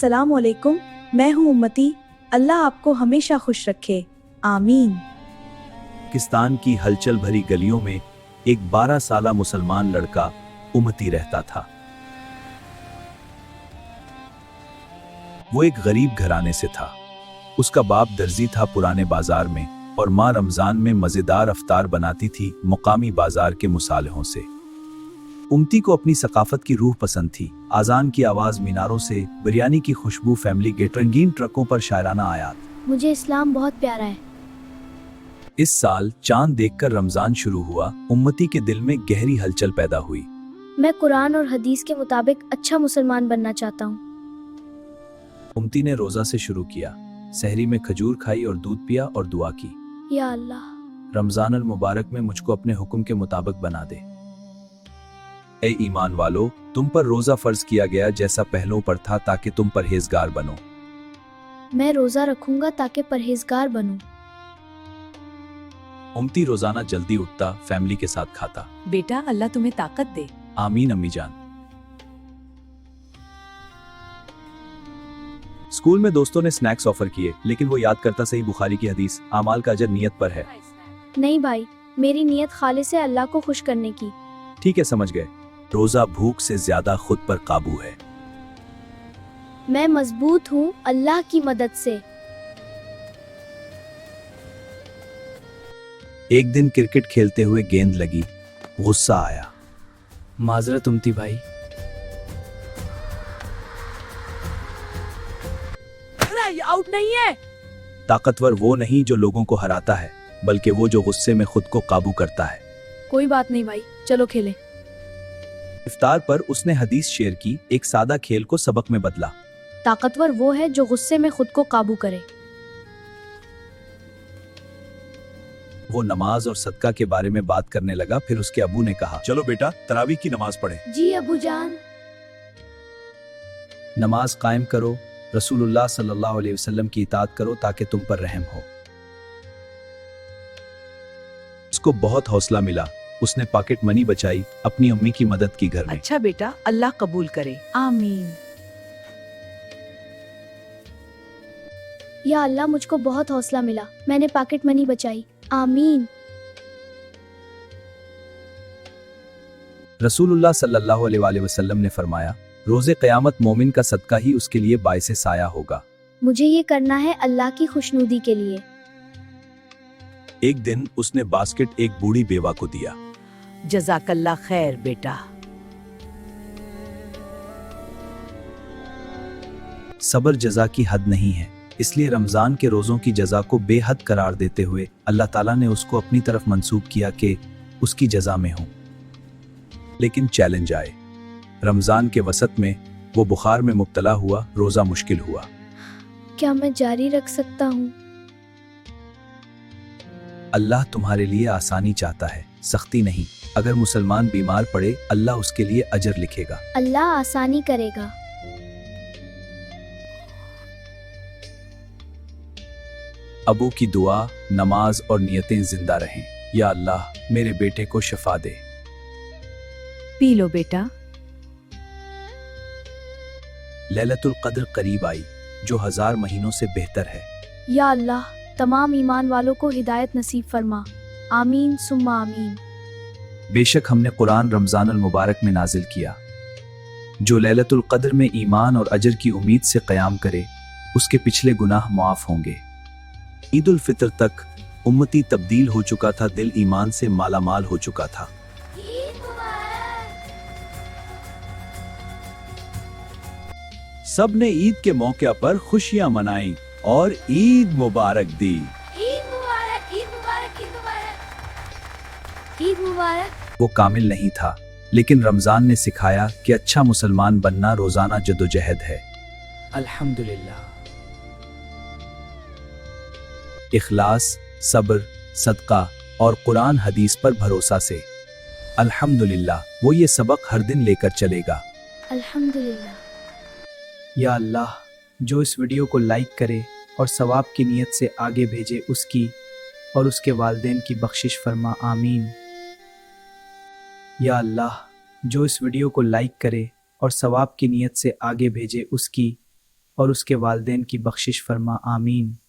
अस्सलाम वालेकुम, मैं हूँ उम्मती। अल्लाह आपको हमेशा खुश रखे, आमीन। पाकिस्तान की हलचल भरी गलियों में एक 12 साला मुसलमान लड़का उम्मती रहता था। वो एक गरीब घराने से था। उसका बाप दर्जी था पुराने बाजार में और माँ रमजान में मजेदार अफ्तार बनाती थी मुकामी बाजार के मुसालिहों से। उम्मती को अपनी सकाफत की रूह पसंद थी। आजान की आवाज मीनारों से, बिरयानी की खुशबू फैमिली गेट, रंगीन ट्रकों पर शायराना आयात। मुझे इस्लाम बहुत प्यारा है। इस साल चांद देखकर रमजान शुरू हुआ। उम्मती के दिल में गहरी हलचल पैदा हुई। मैं कुरान और हदीस के मुताबिक अच्छा मुसलमान बनना चाहता हूँ। उम्मती ने रोजा से शुरू किया। सहरी में खजूर खाई और दूध पिया और दुआ की, या अल्लाह, रमजान अल मुबारक में मुझको अपने हुक्म के मुताबिक बना दे। ए ईमान वालो, तुम पर रोजा फर्ज किया गया जैसा पहलों पर था, ताकि तुम परहेजगार बनो। मैं रोजा रखूंगा ताकि परहेजगार बनूं। उम्मती रोजाना जल्दी उठता, फैमिली के साथ खाता। बेटा, अल्लाह तुम्हें ताकत दे। आमीन अम्मी जान। स्कूल में दोस्तों ने स्नैक्स ऑफर किए, लेकिन वो याद करता सही बुखारी की हदीस, आमाल का अजर नियत पर है। नहीं भाई, मेरी नियत खालिस है अल्लाह को खुश करने की। ठीक है, समझ गए। रोजा भूख से ज्यादा खुद पर काबू है। मैं मजबूत हूँ अल्लाह की मदद से। एक दिन क्रिकेट खेलते हुए गेंद लगी, गुस्सा आया। माजरत उम्मती भाई। ये आउट नहीं है। ताकतवर वो नहीं जो लोगों को हराता है, बल्कि वो जो गुस्से में खुद को काबू करता है। कोई बात नहीं भाई, चलो खेलें। इफ्तार पर उसने हदीस शेयर की, एक सादा खेल को सबक में बदला। ताकतवर वो है जो गुस्से में खुद को काबू करे। वो नमाज और सदका के बारे में बात करने लगा। फिर उसके अबू ने कहा, चलो बेटा तरावी की नमाज पढ़े। जी अबू जान। नमाज कायम करो, रसूलुल्लाह सल्लल्लाहु अलैहि वसल्लम की इताअत करो ताकि तुम पर रहम हो। उसको बहुत हौसला मिला। उसने पॉकेट मनी बचाई, अपनी अम्मी की मदद की घर में। अच्छा बेटा, अल्लाह कबूल करे, आमीन। या अल्लाह, मुझको बहुत हौसला मिला, मैंने पॉकेट मनी बचाई, आमीन। रसूलुल्लाह सल्लल्लाहु अलैहि वसल्लम ने फरमाया, रोजे क़यामत मोमिन का सदका ही उसके लिए बाइसे साया होगा। मुझे ये करना है अल्लाह की खुशनुदी के लिए। एक दिन उसने बास्केट एक बूढ़ी बेवा को दिया। जज़ाकल्लाह खैर बेटा। सब्र जज़ा की हद नहीं है, इसलिए रमजान के रोजों की जज़ा को बेहद करार देते हुए अल्लाह ताला ने उसको अपनी तरफ मंसूब किया कि उसकी जज़ा में हो। लेकिन चैलेंज आए। रमजान के वसत में वो बुखार में मुब्तला हुआ। रोजा मुश्किल हुआ। क्या मैं जारी रख सकता हूँ? अल्लाह तुम्हारे लिए आसानी चाहता है, सख्ती नहीं। अगर मुसलमान बीमार पड़े, अल्लाह उसके लिए अजर लिखेगा। अल्लाह आसानी करेगा। अबू की दुआ, नमाज और नियतें जिंदा रहें। या अल्लाह, मेरे बेटे को शिफा दे। पी लो बेटा। लैलतुल क़द्र करीब आई, जो 1000 महीनों से बेहतर है। या अल्लाह, तमाम ईमान वालों को हिदायत नसीब फरमा, आमीन सुम्मा आमीन। बेशक हमने कुरान रमजान अल मुबारक में नाजिल किया। जो लैलतुल क़द्र में ईमान और अजर की उम्मीद से क़याम करे, उसके पिछले गुनाह मुआफ होंगे। ईद उल फितर तक उम्मती तब्दील हो चुका था, दिल ईमान से मालामाल हो चुका था। सब ने ईद के मौके पर खुशियां मनाई और ईद मुबारक दी। ईद मुबारक, ईद मुबारक, ईद मुबारक, ईद मुबारक। वो कामिल नहीं था, लेकिन रमजान ने सिखाया कि अच्छा मुसलमान बनना रोजाना जद्दोजहद है। अल्हम्दुलिल्लाह। इखलास, सब्र, सदका और कुरान हदीस पर भरोसा से। अल्हम्दुलिल्लाह, वो ये सबक हर दिन लेकर चलेगा। अल्हम्दुलिल्लाह। या अल्लाह, जो इस वीडियो को लाइक करे और सवाब की नीयत से आगे भेजे, उसकी और उसके वालिदैन की बख्शिश फरमा, आमीन। या अल्लाह, जो इस वीडियो को लाइक करे और सवाब की नीयत से आगे भेजे, उसकी اور اس کے والدین کی بخشش فرما آمین۔